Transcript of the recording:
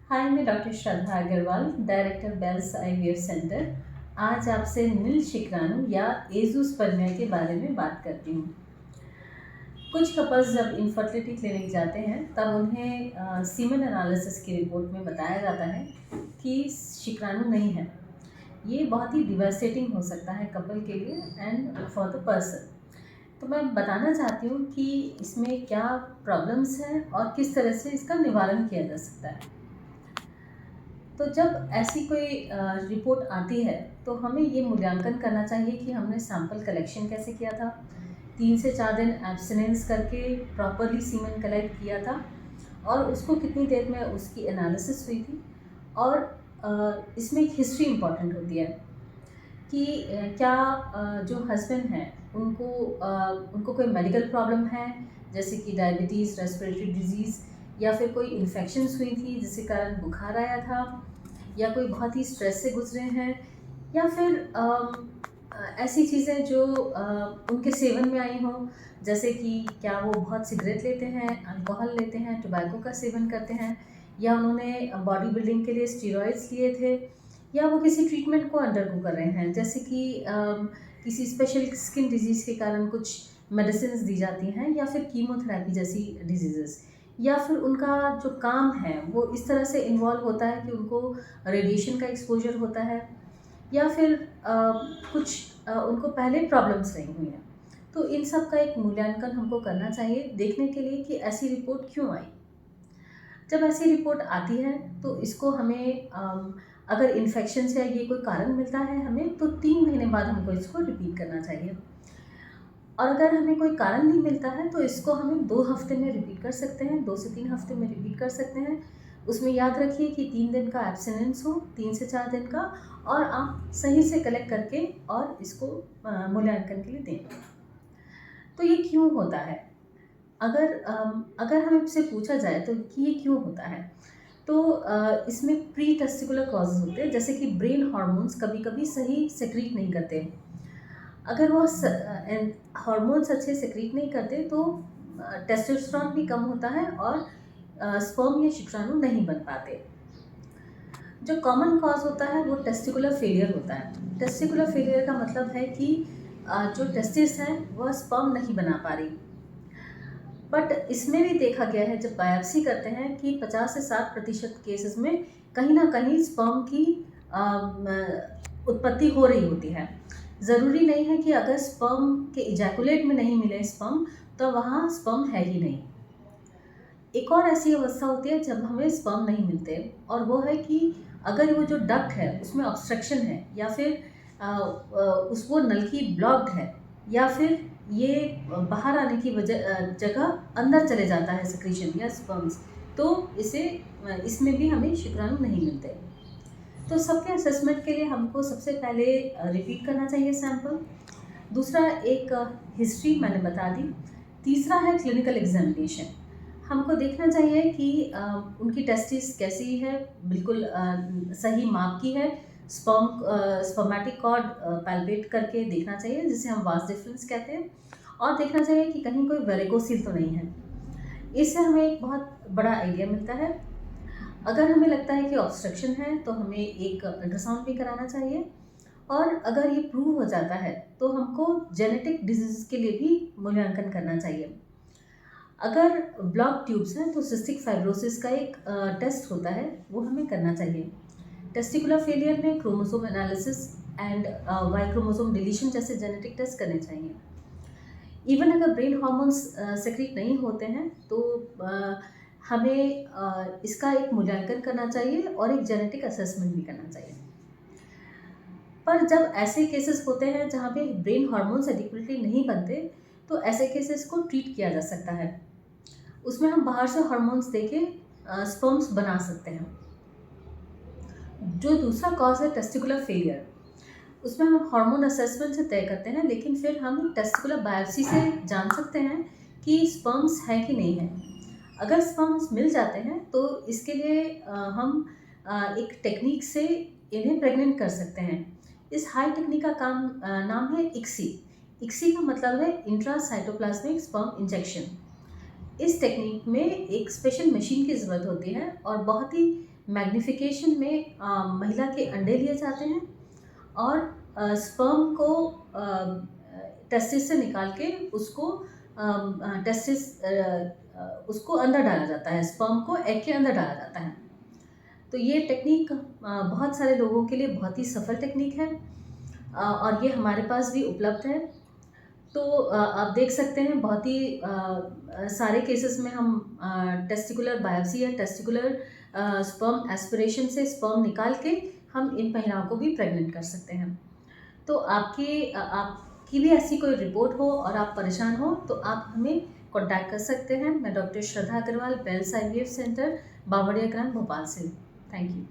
हाय, मैं doctor Shraddha Agarwal, director Bells IVF centre. आज आपसे नील शुक्राणु या एज़ोस्पर्मिया के बारे में बात करती हूँ। कुछ कपल्स जब इनफर्टिलिटी क्लिनिक जाते हैं तब उन्हें सीमेन एनालिसिस की रिपोर्ट में बताया जाता है कि शुक्राणु नहीं है। ये बहुत ही डिवास्टेटिंग हो सकता है कपल के लिए एंड फॉर द पर्सन। तो मैं बताना चाहती हूँ कि इसमें क्या प्रॉब्लम्स हैं और किस तरह से इसका निवारण किया जा सकता है। तो जब ऐसी कोई रिपोर्ट आती है तो हमें ये मूल्यांकन करना चाहिए कि हमने सैंपल कलेक्शन कैसे किया था, 3 से 4 दिन एब्सटिनेंस करके प्रॉपरली सीमेन कलेक्ट किया था और उसको कितनी देर में उसकी एनालिसिस हुई थी। और इसमें एक हिस्ट्री इम्पॉर्टेंट होती है कि क्या जो हस्बैंड हैं उनको कोई मेडिकल प्रॉब्लम है, जैसे कि डायबिटीज़, रेस्पिरेटरी डिजीज़, या फिर कोई इन्फेक्शंस हुई थी जिसके कारण बुखार आया था, या कोई बहुत ही स्ट्रेस से गुजरे हैं, या फिर ऐसी चीज़ें जो उनके सेवन में आई हों, जैसे कि क्या वो बहुत सिगरेट लेते हैं, अल्कोहल लेते हैं, टोबैको का सेवन करते हैं, या उन्होंने बॉडी बिल्डिंग के लिए स्टीरॉयड्स लिए थे, या वो किसी ट्रीटमेंट को अंडरगो कर रहे हैं, जैसे कि किसी स्पेशल स्किन डिजीज़ के कारण कुछ मेडिसिन्स दी जाती हैं, या फिर कीमोथेरेपी जैसी डिजीज़ेस, या फिर उनका जो काम है वो इस तरह से इन्वॉल्व होता है कि उनको रेडिएशन का एक्सपोजर होता है, या फिर उनको पहले प्रॉब्लम्स रही हुई हैं। तो इन सब का एक मूल्यांकन हमको करना चाहिए देखने के लिए कि ऐसी रिपोर्ट क्यों आई। जब ऐसी रिपोर्ट आती है तो इसको हमें अगर इन्फेक्शन से ये कोई कारण मिलता है हमें, तो 3 महीने बाद हमको इसको रिपीट करना चाहिए। और अगर हमें कोई कारण नहीं मिलता है तो इसको हमें 2 हफ्ते में रिपीट कर सकते हैं, 2 से 3 हफ्ते में रिपीट कर सकते हैं। उसमें याद रखिए कि 3 दिन का एब्सटिनेंस हो, 3 से 4 दिन का, और आप सही से कलेक्ट करके और इसको मूल्यांकन के लिए दें। तो ये क्यों होता है? अगर हमसे पूछा जाए तो कि ये क्यों होता है, तो इसमें प्री टेस्टिकुलर कॉजेज़ होते हैं, जैसे कि ब्रेन हार्मोन्स कभी-कभी सही सेक्रीट नहीं करते। अगर वो हार्मोन्स अच्छे सेक्रीट नहीं करते तो टेस्टोस्टेरोन भी कम होता है और स्पर्म या शुक्राणु नहीं बन पाते। जो कॉमन कॉज होता है वो टेस्टिकुलर फेलियर होता है। टेस्टिकुलर फेलियर का मतलब है कि जो टेस्टिस हैं वह स्पर्म नहीं बना पा रही। बट इसमें भी देखा गया है, जब बायोप्सी करते हैं, कि 50 से 60% केसेस में कहीं ना कहीं स्पर्म की उत्पत्ति हो रही होती है। ज़रूरी नहीं है कि अगर स्पर्म के इजैकुलेट में नहीं मिले स्पर्म तो वहाँ स्पर्म है ही नहीं। एक और ऐसी अवस्था होती है जब हमें स्पर्म नहीं मिलते, और वो है कि अगर वो जो डक्ट है उसमें ऑब्स्ट्रक्शन है, या फिर वो नलकी ब्लॉक्ड है, या फिर ये बाहर आने की जगह अंदर चले जाता है सिक्रीशन या स्पर्म्स, तो इसमें भी हमें शुक्राणु नहीं मिलते। तो सबके असेसमेंट के लिए हमको सबसे पहले रिपीट करना चाहिए सैंपल। दूसरा, एक हिस्ट्री मैंने बता दी। तीसरा है क्लिनिकल एग्जामिनेशन। हमको देखना चाहिए कि उनकी टेस्टिस कैसी है, बिल्कुल सही माप की है। स्पर्मेटिक कॉर्ड पैल्पेट करके देखना चाहिए, जिसे हम वास डिफरेंस कहते हैं, और देखना चाहिए कि कहीं कोई वेरिकोसिल तो नहीं है। इससे हमें एक बहुत बड़ा आइडिया मिलता है। अगर हमें लगता है कि ऑब्स्ट्रक्शन है तो हमें एक अल्ट्रासाउंड भी कराना चाहिए, और अगर ये प्रूव हो जाता है तो हमको जेनेटिक डिजीज़ के लिए भी मूल्यांकन करना चाहिए। अगर ब्लॉक ट्यूब्स हैं तो सिस्टिक फाइब्रोसिस का एक टेस्ट होता है, वो हमें करना चाहिए। टेस्टिकुलर फेलियर में chromosome analysis and Y chromosome deletion जैसे जेनेटिक टेस्ट करने चाहिए। इवन अगर ब्रेन हॉर्मोन्स सेक्रीट नहीं होते हैं तो हमें इसका एक मूल्यांकन करना चाहिए और एक जेनेटिक असेसमेंट भी करना चाहिए। पर जब ऐसे केसेस होते हैं जहाँ पे ब्रेन हार्मोन्स एडिक्वेटली नहीं बनते, तो ऐसे केसेस को ट्रीट किया जा सकता है। उसमें हम बाहर से हार्मोन्स देके स्पर्म्स बना सकते हैं। जो दूसरा कॉज है टेस्टिकुलर फेलियर, उसमें हम हार्मोन असेसमेंट से तय करते हैं, लेकिन फिर हम टेस्टिकुलर बायोप्सी से जान सकते हैं कि स्पर्म्स है कि नहीं है। अगर स्पर्म्स मिल जाते हैं तो इसके लिए हम एक टेक्निक से इन्हें प्रेग्नेंट कर सकते हैं। इस हाई टेक्निक का नाम है इक्सी। इक्सी का मतलब है इंट्रासाइटोप्लाज्मिक स्पर्म इंजेक्शन। इस टेक्निक में एक स्पेशल मशीन की ज़रूरत होती है और बहुत ही मैग्नीफिकेशन में महिला के अंडे लिए जाते हैं और स्पर्म को टेस्टिस से निकाल के उसको टेस्टिस उसको अंदर डाला जाता है, स्पर्म को एग के अंदर डाला जाता है। तो ये टेक्निक बहुत सारे लोगों के लिए बहुत ही सफल टेक्निक है और ये हमारे पास भी उपलब्ध है। तो आप देख सकते हैं बहुत ही सारे केसेस में हम टेस्टिकुलर बायोप्सी या टेस्टिकुलर स्पर्म एस्पिरेशन से स्पर्म निकाल के हम इन महिलाओं को भी प्रेग्नेंट कर सकते हैं। तो आपकी भी ऐसी कोई रिपोर्ट हो और आप परेशान हो तो आप हमें कॉन्टैक्ट कर सकते हैं। मैं doctor Shraddha Agarwal, bells IVF centre, बावड़िया ग्राम, भोपाल से। Thank you.